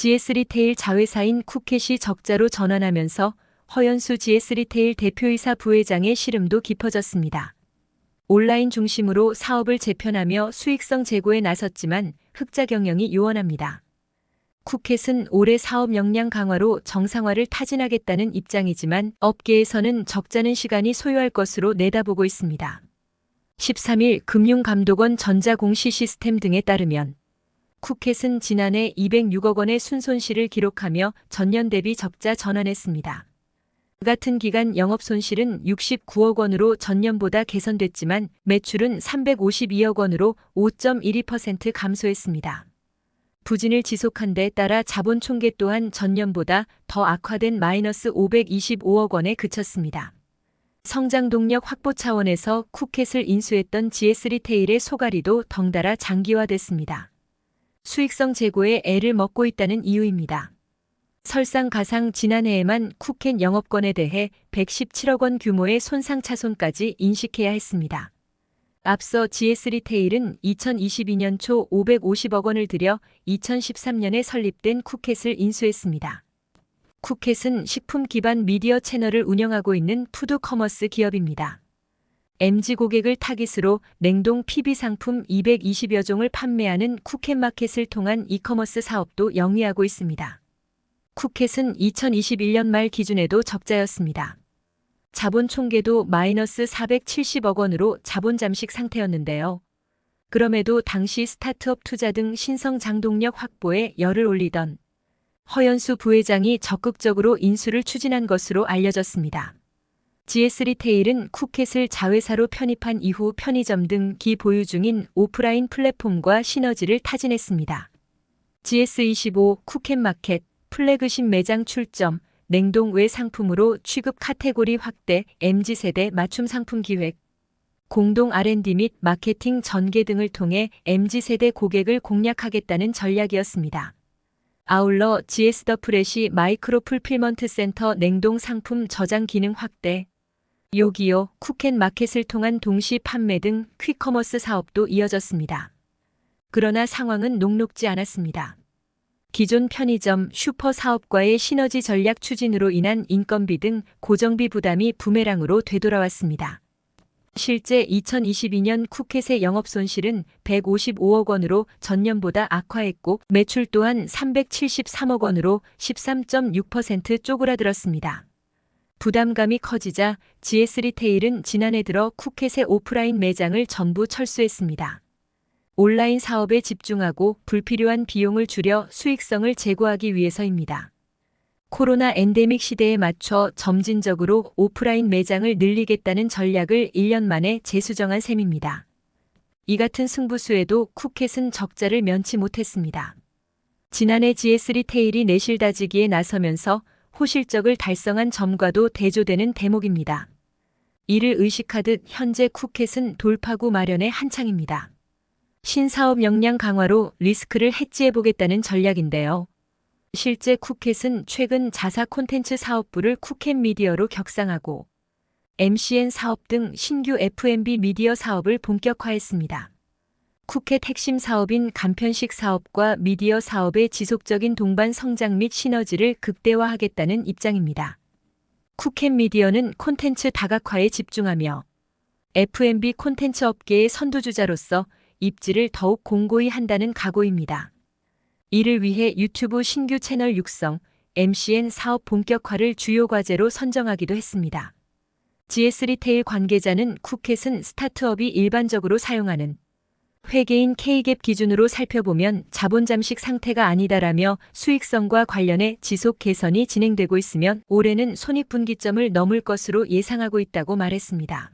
GS리테일 자회사인 쿠켓이 적자로 전환하면서 허연수 GS리테일 대표이사 부회장의 시름도 깊어졌습니다. 온라인 중심으로 사업을 재편하며 수익성 제고에 나섰지만 흑자 경영이 요원합니다. 쿠켓은 올해 사업 역량 강화로 정상화를 타진하겠다는 입장이지만 업계에서는 적자는 시간이 소요할 것으로 내다보고 있습니다. 13일 금융감독원 전자공시시스템 등에 따르면 쿠켓은 지난해 206억 원의 순손실을 기록하며 전년 대비 적자 전환했습니다. 같은 기간 영업손실은 69억 원으로 전년보다 개선됐지만 매출은 352억 원으로 5.12% 감소했습니다. 부진을 지속한 데 따라 자본 총계 또한 전년보다 더 악화된 마이너스 525억 원에 그쳤습니다. 성장 동력 확보 차원에서 쿠켓을 인수했던 GS리테일의 소갈이도 덩달아 장기화됐습니다. 수익성 제고에 애를 먹고 있다는 이유입니다. 설상가상 지난해에만 쿠켓 영업권에 대해 117억 원 규모의 손상차손까지 인식해야 했습니다. 앞서 GS리테일은 2022년 초 550억 원을 들여 2013년에 설립된 쿠켓을 인수했습니다. 쿠켓은 식품 기반 미디어 채널을 운영하고 있는 푸드 커머스 기업입니다. MZ 고객을 타깃으로 냉동 PB 상품 220여 종을 판매하는 쿠켓마켓을 통한 이커머스 사업도 영위하고 있습니다. 쿠켓은 2021년 말 기준에도 적자였습니다. 자본 총계도 마이너스 470억 원으로 자본 잠식 상태였는데요. 그럼에도 당시 스타트업 투자 등 신성 장동력 확보에 열을 올리던 허연수 부회장이 적극적으로 인수를 추진한 것으로 알려졌습니다. GS리테일은 쿠켓을 자회사로 편입한 이후 편의점 등 기보유 중인 오프라인 플랫폼과 시너지를 타진했습니다. GS25 쿠켓마켓 플래그십 매장 출점, 냉동 외 상품으로 취급 카테고리 확대, MZ세대 맞춤 상품 기획, 공동 R&D 및 마케팅 전개 등을 통해 MZ세대 고객을 공략하겠다는 전략이었습니다. 아울러 GS 더 프레시 마이크로 풀필먼트 센터 냉동 상품 저장 기능 확대, 요기요 쿠켓 마켓을 통한 동시 판매 등 퀵커머스 사업도 이어졌습니다. 그러나 상황은 녹록지 않았습니다. 기존 편의점, 슈퍼 사업과의 시너지 전략 추진으로 인한 인건비 등 고정비 부담이 부메랑으로 되돌아왔습니다. 실제 2022년 쿠켓의 영업손실은 155억 원으로 전년보다 악화했고 매출 또한 373억 원으로 13.6% 쪼그라들었습니다. 부담감이 커지자 GS리테일은 지난해 들어 쿠켓의 오프라인 매장을 전부 철수했습니다. 온라인 사업에 집중하고 불필요한 비용을 줄여 수익성을 제고하기 위해서입니다. 코로나 엔데믹 시대에 맞춰 점진적으로 오프라인 매장을 늘리겠다는 전략을 1년 만에 재수정한 셈입니다. 이 같은 승부수에도 쿠켓은 적자를 면치 못했습니다. 지난해 GS리테일이 내실 다지기에 나서면서 호실적을 달성한 점과도 대조되는 대목입니다. 이를 의식하듯 현재 쿠켓은 돌파구 마련에 한창입니다. 신사업 역량 강화로 리스크를 해지해보겠다는 전략인데요. 실제 쿠켓은 최근 자사 콘텐츠 사업부를 쿠켓 미디어로 격상하고 MCN 사업 등 신규 F&B 미디어 사업을 본격화했습니다. 쿠켓 핵심 사업인 간편식 사업과 미디어 사업의 지속적인 동반 성장 및 시너지를 극대화하겠다는 입장입니다. 쿠켓 미디어는 콘텐츠 다각화에 집중하며 F&B 콘텐츠 업계의 선두주자로서 입지를 더욱 공고히 한다는 각오입니다. 이를 위해 유튜브 신규 채널 육성, MCN 사업 본격화를 주요 과제로 선정하기도 했습니다. GS리테일 관계자는 쿠켓은 스타트업이 일반적으로 사용하는 회계인 K갭 기준으로 살펴보면 자본 잠식 상태가 아니다라며 수익성과 관련해 지속 개선이 진행되고 있으면 올해는 손익분기점을 넘을 것으로 예상하고 있다고 말했습니다.